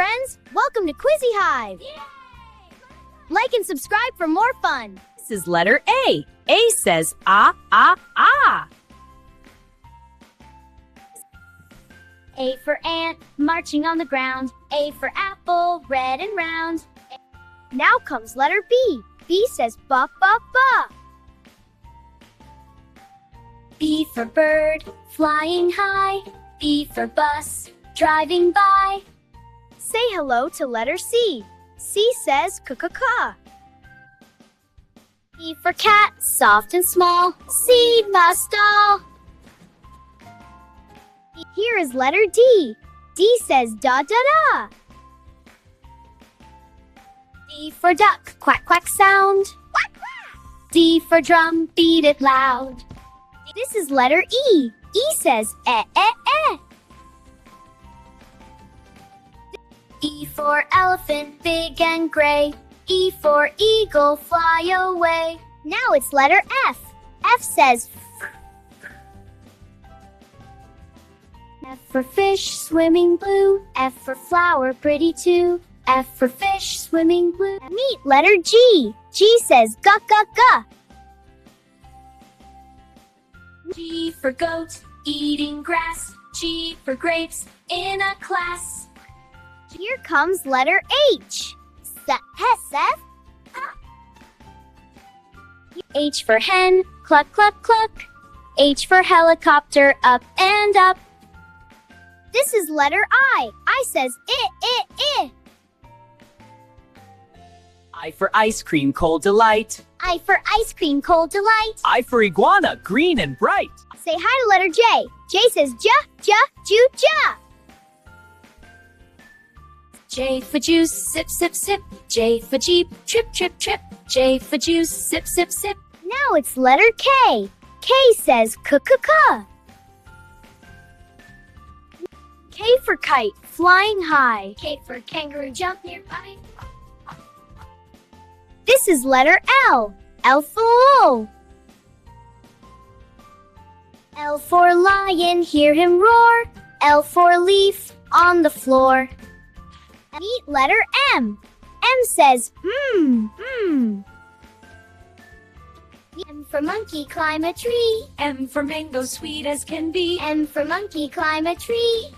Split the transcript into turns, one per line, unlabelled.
friends! Welcome to Quizzy Hive! Yay! Like and subscribe for more fun!
This is letter A. A says ah, ah, ah.
A for ant, marching on the ground. A for apple, red and round. Now comes letter B. B says ba, ba, ba. B for bird, flying high. B for bus, driving by. Say hello to letter C. C says ka-ka-ka. E for cat, soft and small. C, pastel. Here is letter D. D says da-da-da. D for duck, quack, quack sound. Quack, quack. D for drum, beat it loud. This is letter E. E says eh, eh, eh. E for elephant, big and gray. E for eagle, fly away. Now it's letter F. F says F for fish, swimming blue. F for flower, pretty too. F for fish, swimming blue. Meet letter G. G says ga, ga, ga. G for goat, eating grass. G for grapes, in a class. Here comes letter H. S-F. H for hen, cluck, cluck, cluck. H for helicopter, up and up. This is letter I. I says I.
I for ice cream, cold delight.
I for ice cream, cold delight.
I for iguana, green and bright.
Say hi to letter J. J says ja, ja, ju, ja. J for juice, sip, sip, sip. J for jeep, trip, trip, trip. J for juice, sip, sip, sip. Now it's letter K. K says ka-ka-ka. K for kite, flying high. K for kangaroo, jump nearby. This is letter L. L for L. L for lion, hear him roar. L for leaf, on the floor. Meet letter M. M says M for monkey, climb a tree.
M for mango, sweet as can be.
M for monkey, climb a tree.